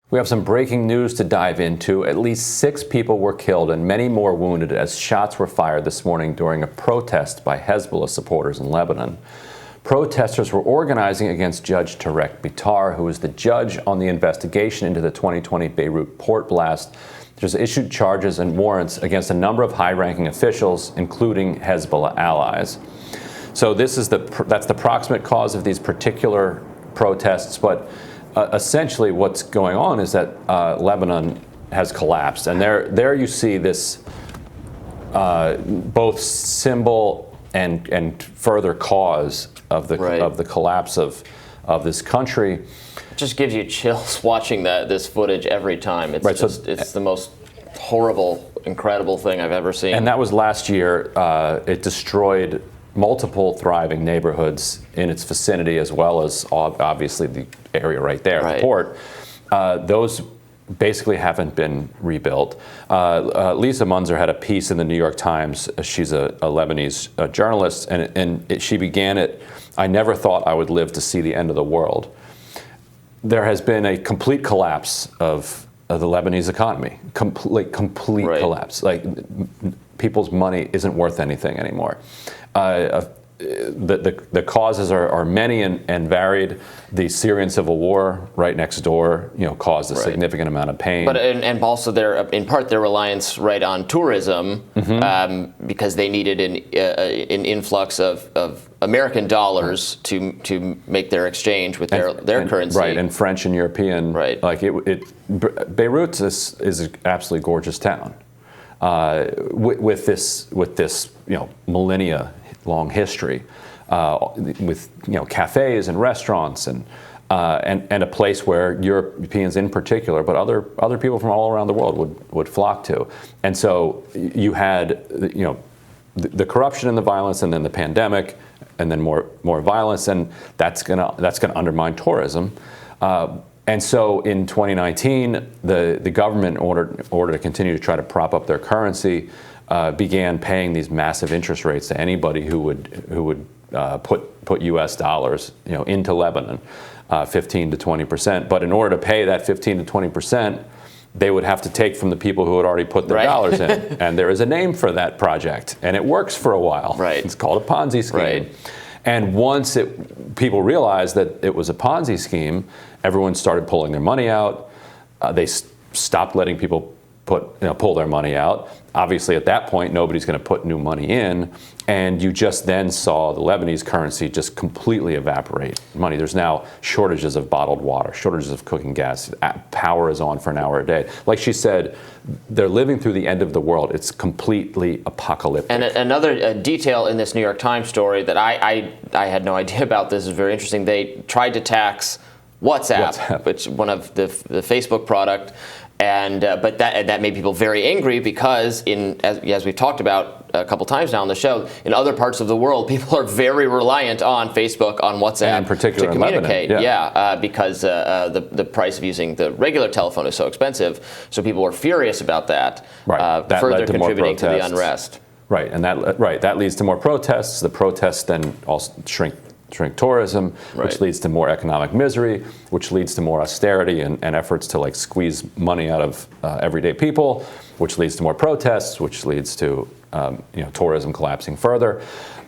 We have some breaking news to dive into. At least 6 people were killed and many more wounded as shots were fired this morning during a protest by Hezbollah supporters in Lebanon. Protesters were organizing against Judge Tarek Bitar, who is the judge on the investigation into the 2020 Beirut port blast. There's issued charges and warrants against a number of high-ranking officials, including Hezbollah allies. So that's the proximate cause of these particular protests, but essentially what's going on is that Lebanon has collapsed, and there you see this both symbol and further cause of the collapse of this country. It just gives you chills watching this footage every time. It's the most horrible, incredible thing I've ever seen. And that was last year. It destroyed multiple thriving neighborhoods in its vicinity, as well as obviously the area right there, the port. Those basically haven't been rebuilt. Lisa Munzer had a piece in the New York Times. She's a Lebanese journalist, and she began it, "I never thought I would live to see the end of the world." There has been a complete collapse of the Lebanese economy, complete collapse. Like, people's money isn't worth anything anymore. The causes are many and varied. The Syrian civil war right next door, caused a significant amount of pain. But and also in part their reliance on tourism, because they needed an influx of American dollars to make their exchange with their currency. Right, and French and European. Right. Like Beirut is an absolutely gorgeous town. With this millennia long history, with cafes and restaurants and a place where Europeans in particular, but other people from all around the world would flock to. And so you had the corruption and the violence, and then the pandemic, and then more violence, and that's gonna undermine tourism. And so in 2019, the government, in order to continue to try to prop up their currency, began paying these massive interest rates to anybody who would put U.S. dollars into Lebanon, 15 to 20%. But in order to pay that 15 to 20%, they would have to take from the people who had already put their dollars in. And there is a name for that project, and it works for a while. Right. It's called a Ponzi scheme. Right. And once people realized that it was a Ponzi scheme, everyone started pulling their money out. They stopped letting people pull their money out. Obviously, at that point, nobody's going to put new money in, and you just then saw the Lebanese currency just completely evaporate. There's now shortages of bottled water, shortages of cooking gas. Power is on for an hour a day. Like she said, they're living through the end of the world. It's completely apocalyptic. And another detail in this New York Times story that I had no idea about, this is very interesting. They tried to tax WhatsApp. Which one of the Facebook product. And but that made people very angry because, as we've talked about a couple times now on the show, in other parts of the world, people are very reliant on Facebook, on WhatsApp, and in particular to communicate. In Lebanon, Because the price of using the regular telephone is so expensive. So people were furious about that. That further contributing to the unrest. Right, and that leads to more protests. The protests then also shrink tourism, which leads to more economic misery, which leads to more austerity and efforts to squeeze money out of everyday people, which leads to more protests, which leads to tourism collapsing further.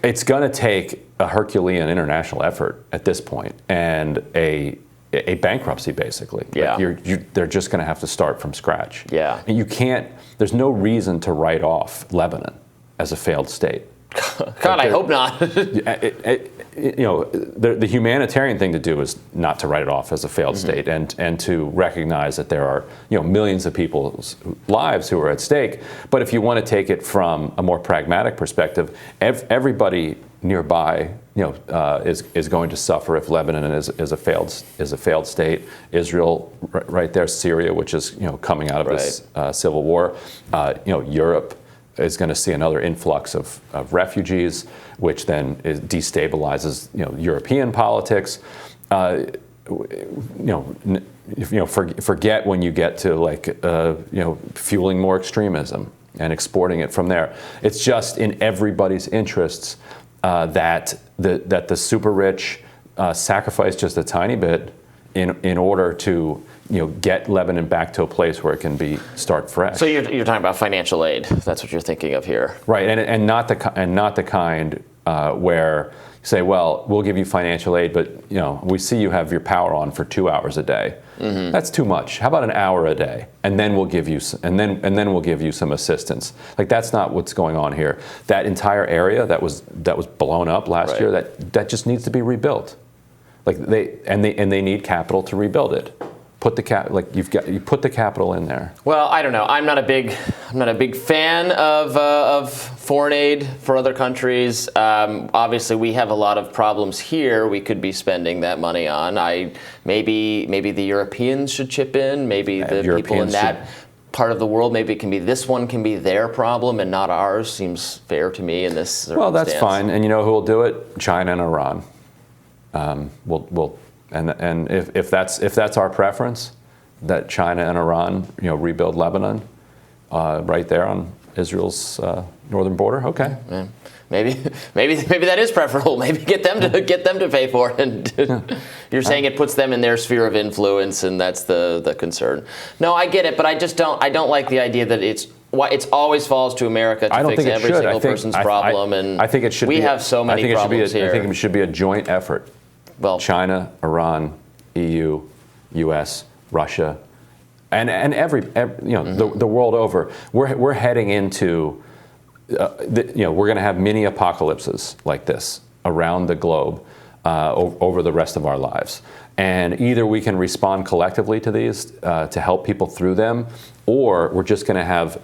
It's going to take a Herculean international effort at this point, and a bankruptcy, basically. They're just going to have to start from scratch. Yeah. And you can't. There's no reason to write off Lebanon as a failed state. God, I hope not. The humanitarian thing to do is not to write it off as a failed state, and to recognize that there are millions of people's lives who are at stake. But if you want to take it from a more pragmatic perspective, everybody nearby is going to suffer if Lebanon is a failed state. Israel, right there, Syria, which is coming out of this civil war. Europe is going to see another influx of refugees, which then destabilizes European politics. Forget when you get to fueling more extremism and exporting it from there. It's just in everybody's interests that the super rich sacrifice just a tiny bit in order to get Lebanon back to a place where it can start fresh. So you're talking about financial aid. That's what you're thinking of here, right? And not the kind where you say, well, we'll give you financial aid, but we see you have your power on for 2 hours a day. Mm-hmm. That's too much. How about an hour a day, and then we'll give you we'll give you some assistance. Like, that's not what's going on here. That entire area that was blown up last year, that just needs to be rebuilt. Like they need capital to rebuild it. You put the capital in there. Well, I don't know. I'm not a big fan of foreign aid for other countries. Obviously, we have a lot of problems here. We could be spending that money on. Maybe the Europeans should chip in. Maybe the people in that part of the world. Maybe this one can be their problem and not ours. Seems fair to me in this circumstance. Well, that's fine. And you know who will do it? China and Iran. And if that's our preference, that China and Iran rebuild Lebanon right there on Israel's northern border, okay. Yeah. Maybe that is preferable. Maybe get them to pay for it. And you're saying it puts them in their sphere of influence, and that's the concern. No, I get it, but I don't like the idea that it always falls to America to fix every single person's problem. And I think it should. We have so many problems here. I think it should be a joint effort. Well, China, Iran, EU, U.S., Russia, and every the world over, we're heading into we're going to have mini apocalypses like this around the globe over the rest of our lives. And either we can respond collectively to these to help people through them, or we're just going to have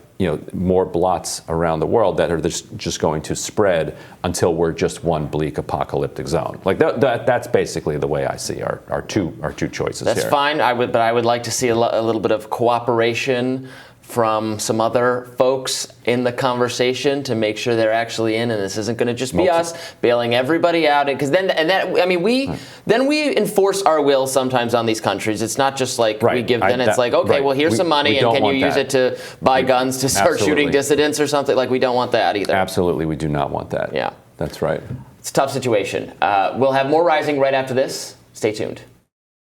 more blots around the world that are just going to spread until we're just one bleak apocalyptic zone. Like that's basically the way I see our two choices. That's here. Fine. But I would like to see a little bit of cooperation from some other folks in the conversation to make sure they're actually in, and this isn't going to just be us bailing everybody out. Because then we enforce our will sometimes on these countries. It's not just like we give them. It's like, okay, well, here's some money, and can you use it to buy guns to start shooting dissidents or something? Like, we don't want that either. Absolutely, we do not want that. Yeah, that's right. It's a tough situation. We'll have more Rising right after this. Stay tuned.